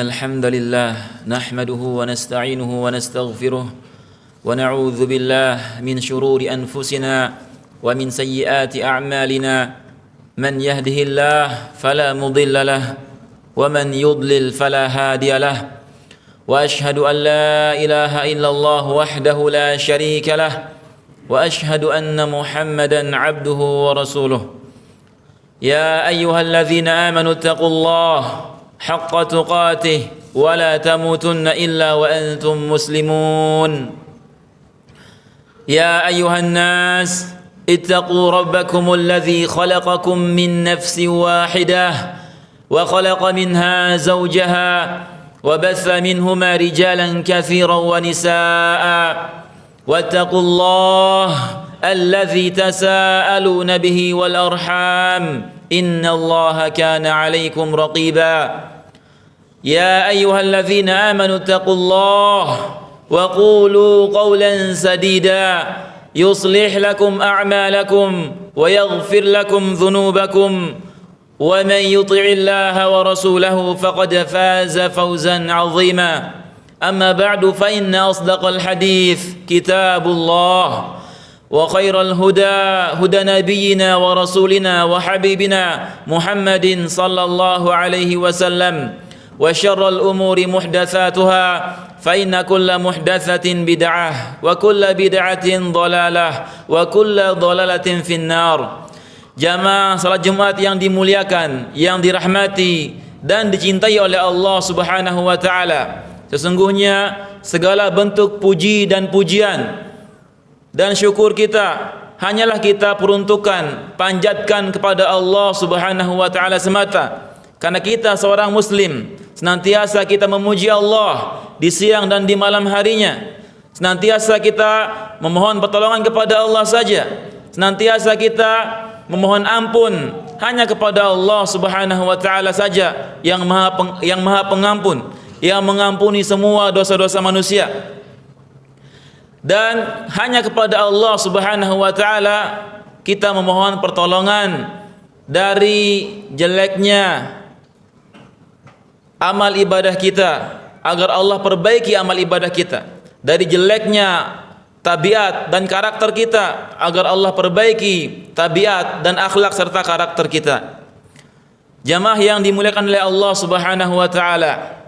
الحمد لله نحمده ونستعينه ونستغفره ونعوذ بالله من شرور أنفسنا ومن سيئات أعمالنا من يهده الله فلا مضل له ومن يضلل فلا هادي له وأشهد أن لا إله إلا الله وحده لا شريك له وأشهد أن محمدا عبده ورسوله يا أيها الذين آمنوا اتقوا الله حق تقاته ولا تموتن إلا وأنتم مسلمون يا أيها الناس اتقوا ربكم الذي خلقكم من نفس واحدة وخلق منها زوجها وبث منهما رجالا كثيرا ونساء واتقوا الله الذي تساءلون به والأرحام إن الله كان عليكم رقيبا يا أيها الذين آمنوا اتقوا الله وقولوا قولا سديدا يصلح لكم أعمالكم ويغفر لكم ذنوبكم ومن يطع الله ورسوله فقد فاز فوزا عظيما أما بعد فإن أصدق الحديث كتاب الله وخير الهدى هدى نبينا ورسولنا وحبيبنا محمد صلى الله عليه وسلم وشر الأمور محدثاتها فإن كل محدثة بدعة وكل بدعة ضلالة وكل ضلالة في النار. Jamaah salat Jumat yang dimuliakan, yang dirahmati dan dicintai oleh Allah Subhanahu wa taala. Sesungguhnya segala bentuk puji dan pujian dan syukur kita hanyalah kita peruntukkan, panjatkan kepada Allah Subhanahu wa taala semata. Karena kita seorang muslim, senantiasa kita memuji Allah di siang dan di malam harinya. Senantiasa kita memohon pertolongan kepada Allah saja. Senantiasa kita memohon ampun hanya kepada Allah Subhanahu wa taala saja yang maha pengampun, yang mengampuni semua dosa-dosa manusia. Dan hanya kepada Allah Subhanahu wa taala kita memohon pertolongan dari jeleknya amal ibadah kita, agar Allah perbaiki amal ibadah kita. Dari jeleknya tabiat dan karakter kita, agar Allah perbaiki tabiat dan akhlak serta karakter kita. Jamaah yang dimuliakan oleh Allah Subhanahu wa taala,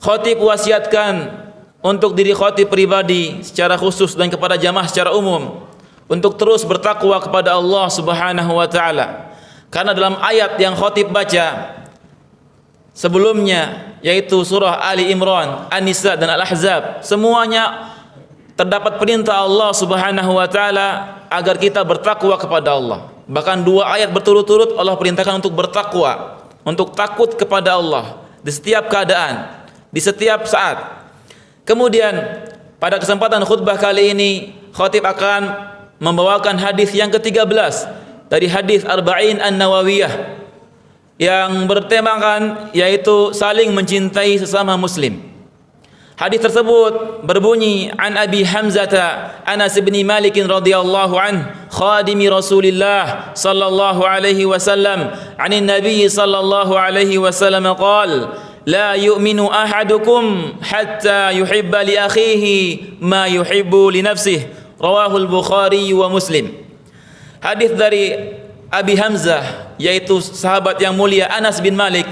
khatib wasiatkan untuk diri khatib pribadi secara khusus dan kepada jamaah secara umum untuk terus bertakwa kepada Allah Subhanahu wa taala. Karena dalam ayat yang khatib baca sebelumnya, yaitu surah Ali Imran, An-Nisa dan Al-Ahzab, semuanya terdapat perintah Allah Subhanahu wa taala agar kita bertakwa kepada Allah. Bahkan dua ayat berturut-turut Allah perintahkan untuk bertakwa, untuk takut kepada Allah di setiap keadaan, di setiap saat. Kemudian pada kesempatan khutbah kali ini khatib akan membawakan hadis yang ke-13 dari hadis Arba'in An-Nawawiyah yang bertemakan yaitu saling mencintai sesama muslim. Hadis tersebut berbunyi, an Abi Hamzah Anas bin Malik radhiyallahu an khadimi Rasulillah sallallahu alaihi wasallam anin Nabi sallallahu alaihi wasallam qala la yu'minu ahadukum hatta yuhibba li akhihi ma yuhibbu li nafsihi, rawahul Bukhari wa Muslim. Hadis dari Abi Hamzah, yaitu sahabat yang mulia Anas bin Malik,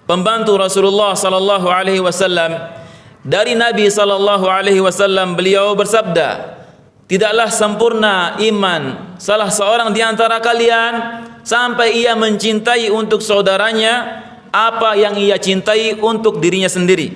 pembantu Rasulullah sallallahu alaihi wasallam. Dari Nabi sallallahu alaihi wasallam beliau bersabda, tidaklah sempurna iman salah seorang di antara kalian sampai ia mencintai untuk saudaranya apa yang ia cintai untuk dirinya sendiri.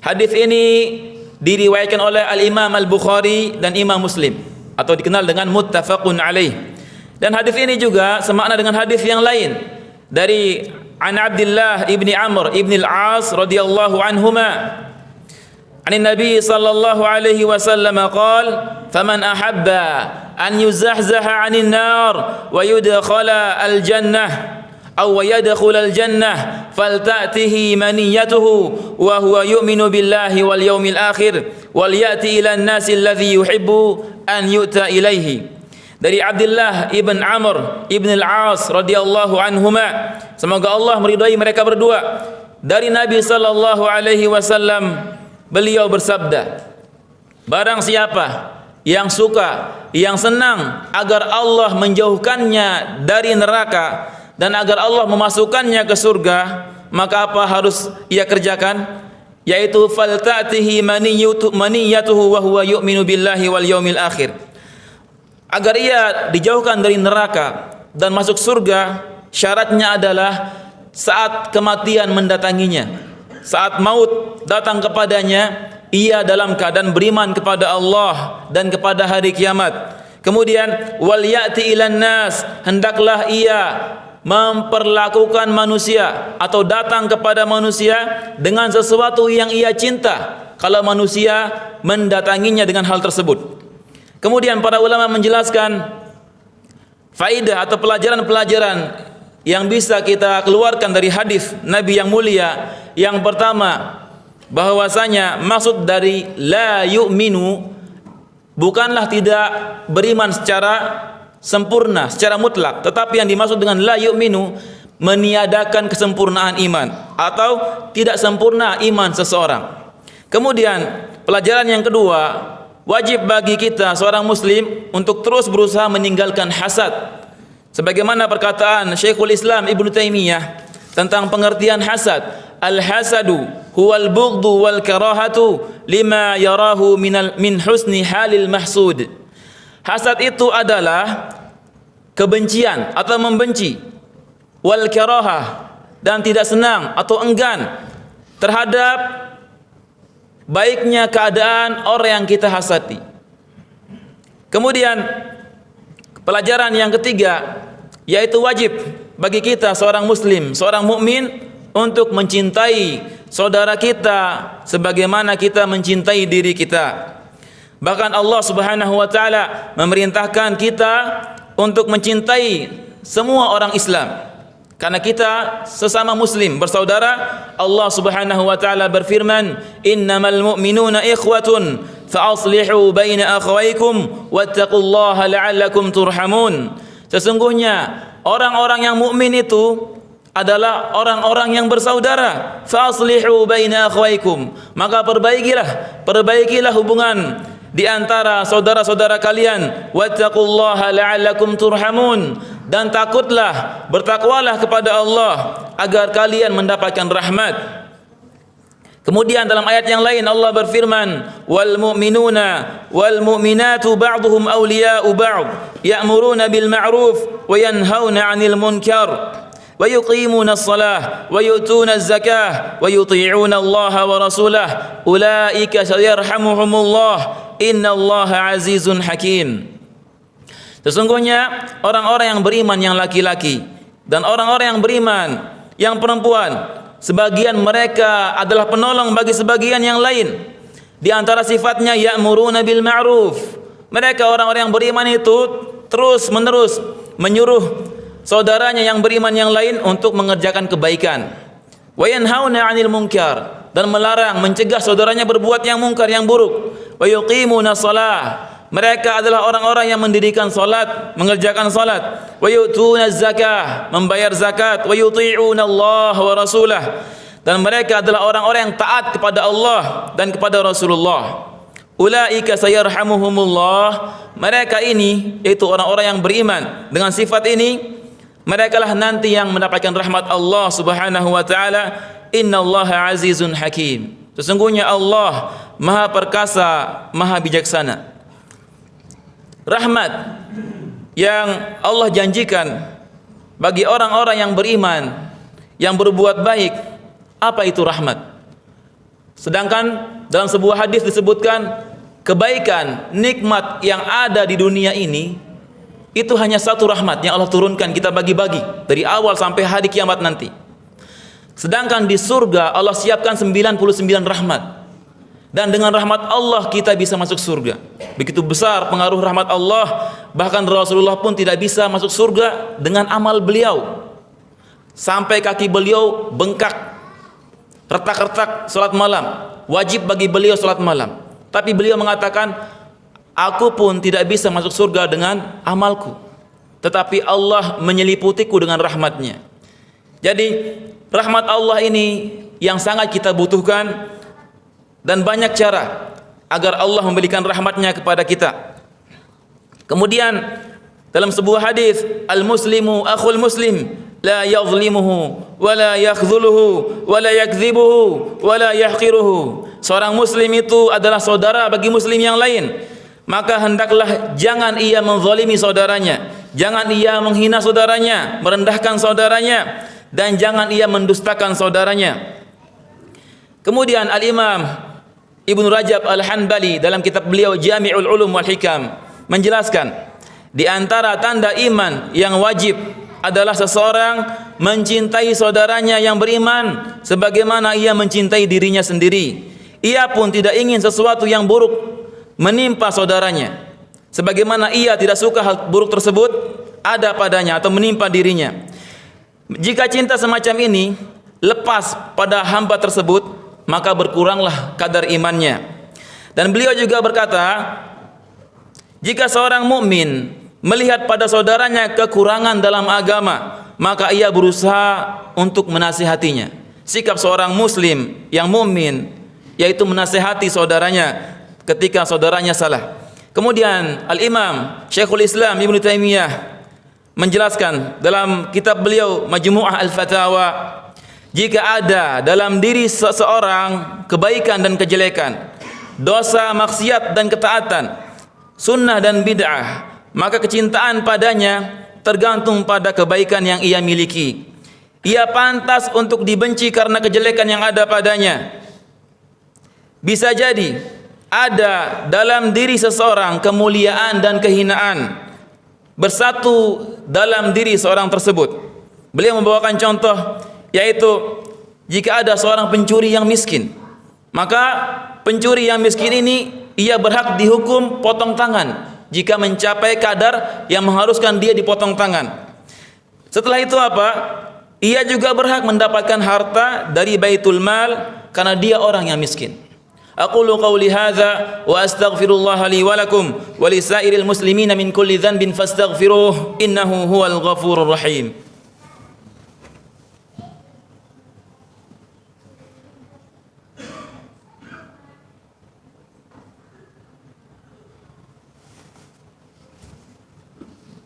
Hadis ini diriwayatkan oleh Al-Imam Al-Bukhari dan Imam Muslim, atau dikenal dengan muttafaqun alaih. Dan hadis ini juga semakna dengan hadis yang lain dari An Abdullah ibni Amr ibni Al-As radhiyallahu anhuma an Nabi sallallahu alaihi wasallam qala faman ahabba an yuzahzaha 'anil nar wa yudkhala al-jannah أو يدخل الجنة فلتأته منيته وهو يؤمن بالله واليوم الآخر وليأتي إلى الناس الذي يحب أن يؤتى إليه. dari Abdullah ibn Amr ibn al-As radhiyallahu anhuma, semoga Allah meridhai mereka berdua, dari Nabi sallallahu alaihi wasallam, beliau bersabda, barang siapa yang suka, yang senang agar Allah menjauhkannya dari neraka dan agar Allah memasukkannya ke surga, maka apa harus ia kerjakan? Yaitu faltatihi maniyatuhu wa huwa yu'minu billahi wal yaumil akhir. Agar ia dijauhkan dari neraka dan masuk surga, syaratnya adalah saat kematian mendatanginya, saat maut datang kepadanya, ia dalam keadaan beriman kepada Allah dan kepada hari kiamat. Kemudian wal ya'ti ilan nas, hendaklah ia memperlakukan manusia atau datang kepada manusia dengan sesuatu yang ia cinta kalau manusia mendatanginya dengan hal tersebut. Kemudian para ulama menjelaskan faidah atau pelajaran-pelajaran yang bisa kita keluarkan dari hadis Nabi yang mulia. Yang pertama, bahwasanya maksud dari la yu'minu bukanlah tidak beriman secara sempurna, secara mutlak, tetapi yang dimaksud dengan la yu'minu meniadakan kesempurnaan iman atau tidak sempurna iman seseorang. Kemudian pelajaran yang kedua, wajib bagi kita seorang muslim untuk terus berusaha meninggalkan hasad. Sebagaimana perkataan Syekhul Islam Ibnu Taimiyah tentang pengertian hasad, al-hasadu huwal bughdhu wal karahatu lima yarahu min husni halil mahsud. Hasad itu adalah kebencian atau membenci, wal karahah, dan tidak senang atau enggan terhadap baiknya keadaan orang yang kita hasadi. Kemudian pelajaran yang ketiga, yaitu wajib bagi kita seorang muslim, seorang mukmin untuk mencintai saudara kita sebagaimana kita mencintai diri kita. Bahkan Allah Subhanahu wa taala memerintahkan kita untuk mencintai semua orang Islam. Karena kita sesama muslim, bersaudara. Allah Subhanahu wa taala berfirman, "Innamal mu'minuna ikhwatun fa'aslihu baina akhawaykum wattaqullaha la'allakum turhamun." Sesungguhnya orang-orang yang mukmin itu adalah orang-orang yang bersaudara. Fa'aslihu baina akhawaykum, maka perbaikilah hubungan di antara saudara-saudara kalian. Wattaqullaha la'allakum turhamun, dan takutlah, bertakwalah kepada Allah agar kalian mendapatkan rahmat. Kemudian dalam ayat yang lain Allah berfirman, wal mu'minuna wal mu'minatu ba'duhum awliya'u ba'd ya'muruna bil ma'ruf wa yanhauna 'anil munkar wa yuqimuna as-salah wa yu'tuna az-zakah wa yuti'una Allah wa rasulah ulaika sayarhamuhumullah innallaha azizun hakim. Sesungguhnya orang-orang yang beriman yang laki-laki dan orang-orang yang beriman yang perempuan, sebagian mereka adalah penolong bagi sebagian yang lain. Di antara sifatnya ya'muruna bil ma'ruf. Mereka orang-orang yang beriman itu terus menerus menyuruh saudaranya yang beriman yang lain untuk mengerjakan kebaikan. Wa yanhauna 'anil munkar, dan melarang, mencegah saudaranya berbuat yang mungkar, yang buruk. Wa yuqimuna shalah, mereka adalah orang-orang yang mendirikan salat, mengerjakan salat. Wa yu'tuna zakah, membayar zakat. Wa yuti'una Allah wa rasulah, dan mereka adalah orang-orang yang taat kepada Allah dan kepada Rasulullah. Ulaika sayarhamuhumullah, mereka ini yaitu orang-orang yang beriman dengan sifat ini, mereka lah nanti yang mendapatkan rahmat Allah Subhanahu wa taala. Innallaha azizun hakim, sesungguhnya Allah Maha perkasa, Maha bijaksana. Rahmat yang Allah janjikan bagi orang-orang yang beriman, yang berbuat baik, apa itu rahmat? Sedangkan dalam sebuah hadis disebutkan kebaikan, nikmat yang ada di dunia ini itu hanya satu rahmat yang Allah turunkan, kita bagi-bagi dari awal sampai hari kiamat nanti. Sedangkan di surga Allah siapkan 99 rahmat. Dan dengan rahmat Allah kita bisa masuk surga. Begitu besar pengaruh rahmat Allah, bahkan Rasulullah pun tidak bisa masuk surga dengan amal beliau. Sampai kaki beliau bengkak, retak-retak salat malam. Wajib bagi beliau salat malam. Tapi beliau mengatakan, aku pun tidak bisa masuk surga dengan amalku, tetapi Allah menyeliputiku dengan rahmatnya. Jadi rahmat Allah ini yang sangat kita butuhkan, dan banyak cara agar Allah memberikan rahmatnya kepada kita. Kemudian dalam sebuah hadis, al-muslimu akhul muslim, la yadhlimuhu wa la yakhdhuluhu wa la yakdzibuhu wa la yahqiruhu. Seorang muslim itu adalah saudara bagi muslim yang lain, maka hendaklah jangan ia menzalimi saudaranya, jangan ia menghina saudaranya, merendahkan saudaranya, dan jangan ia mendustakan saudaranya. Kemudian Al-Imam Ibnu Rajab Al-Hanbali dalam kitab beliau Jami'ul Ulum wal Hikam menjelaskan, di antara tanda iman yang wajib adalah seseorang mencintai saudaranya yang beriman sebagaimana ia mencintai dirinya sendiri. Ia pun tidak ingin sesuatu yang buruk menimpa saudaranya, sebagaimana ia tidak suka hal buruk tersebut ada padanya atau menimpa dirinya. Jika cinta semacam ini lepas pada hamba tersebut, maka berkuranglah kadar imannya. Dan beliau juga berkata, jika seorang mukmin melihat pada saudaranya kekurangan dalam agama, maka ia berusaha untuk menasihatinya. Sikap seorang muslim yang mukmin yaitu menasihati saudaranya ketika saudaranya salah. Kemudian Al-Imam Syekhul Islam Ibnu Taimiyah menjelaskan dalam kitab beliau Majmu'ah Al-Fatawa, jika ada dalam diri seseorang kebaikan dan kejelekan, dosa, maksiat dan ketaatan, sunnah dan bid'ah, maka kecintaan padanya tergantung pada kebaikan yang ia miliki. Ia pantas untuk dibenci karena kejelekan yang ada padanya. Bisa jadi ada dalam diri seseorang kemuliaan dan kehinaan bersatu dalam diri seorang tersebut. Beliau membawakan contoh, yaitu jika ada seorang pencuri yang miskin, maka pencuri yang miskin ini ia berhak dihukum potong tangan jika mencapai kadar yang mengharuskan dia dipotong tangan. Setelah itu apa? Ia juga berhak mendapatkan harta dari baitul mal karena dia orang yang miskin. Aqulu qawli hadza wa astaghfirullah li wa lakum wa lisairil muslimina min kulli dhanbin fastaghfiruh innahu huwal ghafurur rahim.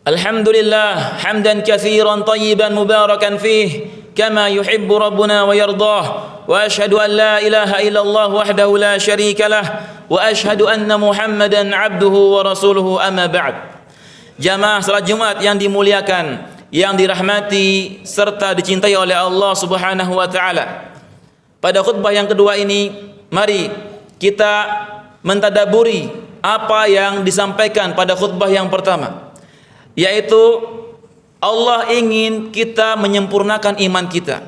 Alhamdulillah hamdan katsiran tayyiban mubarakan fih kama yuhibbu rabbuna wa yardah, wa ashhadu an la ilaha illallah wahdahu la syarika lah, wa ashhadu anna Muhammadan abduhu wa rasuluhu, amma ba'd. Jamaah salat Jumat yang dimuliakan, yang dirahmati serta dicintai oleh Allah Subhanahu wa taala. Pada khutbah yang kedua ini, mari kita mentadaburi apa yang disampaikan pada khutbah yang pertama, yaitu Allah ingin kita menyempurnakan iman kita.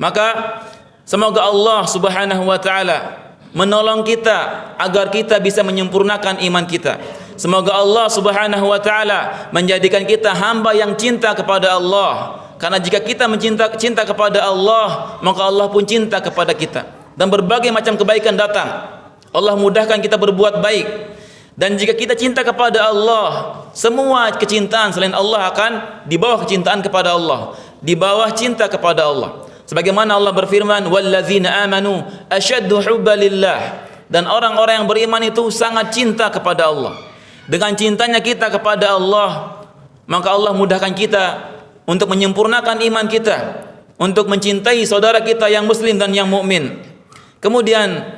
Maka semoga Allah Subhanahu wa taala menolong kita agar kita bisa menyempurnakan iman kita. Semoga Allah Subhanahu wa taala menjadikan kita hamba yang cinta kepada Allah. Karena jika kita cinta kepada Allah, maka Allah pun cinta kepada kita. Dan berbagai macam kebaikan datang. Allah mudahkan kita berbuat baik. Dan jika kita cinta kepada Allah, semua kecintaan selain Allah akan di bawah kecintaan kepada Allah, di bawah cinta kepada Allah. Sebagaimana Allah berfirman, walladzina amanu asyaddu hubban lillah. Dan orang-orang yang beriman itu sangat cinta kepada Allah. Dengan cintanya kita kepada Allah, maka Allah mudahkan kita untuk menyempurnakan iman kita, untuk mencintai saudara kita yang muslim dan yang mukmin. Kemudian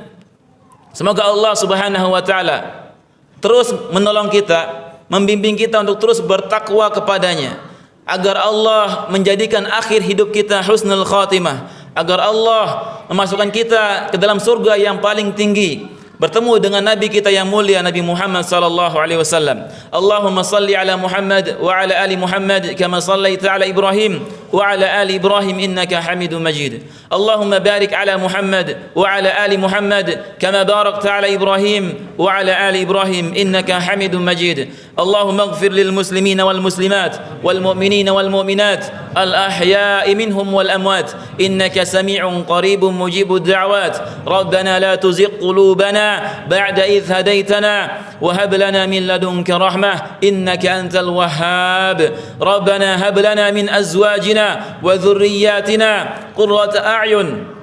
semoga Allah Subhanahu wa taala terus menolong kita, membimbing kita untuk terus bertakwa kepadanya, agar Allah menjadikan akhir hidup kita husnul khatimah, agar Allah memasukkan kita ke dalam surga yang paling tinggi, bertemu dengan Nabi kita yang mulia, Nabi Muhammad sallallahu alaihi wasallam. Allahumma salli ala Muhammad wa ala ali Muhammad kama sallaita ala Ibrahim wa ala ali Ibrahim innaka Hamidum Majid. Allahumma barik ala Muhammad wa ala ali Muhammad kama barakta ala Ibrahim wa ala ali Ibrahim innaka Hamidum Majid. Allahumma ighfir lil muslimina wal muslimat wal mu'minina wal mu'minat al ahya'i minhum wal amwat innaka sami'un qaribun mujibud da'wat. Rabbana la tuzigh qulubana بعد إذ هديتنا وهب لنا من لدنك رحمة إنك أنت الوهاب ربنا هب لنا من أزواجنا وذرياتنا قرة أعين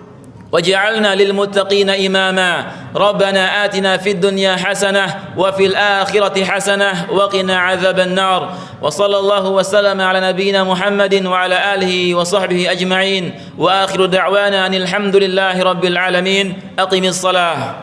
واجعلنا للمتقين إماما ربنا آتنا في الدنيا حسنة وفي الآخرة حسنة وقنا عذاب النار وصلى الله وسلم على نبينا محمد وعلى آله وصحبه أجمعين وآخر دعوانا أن الحمد لله رب العالمين أقم الصلاة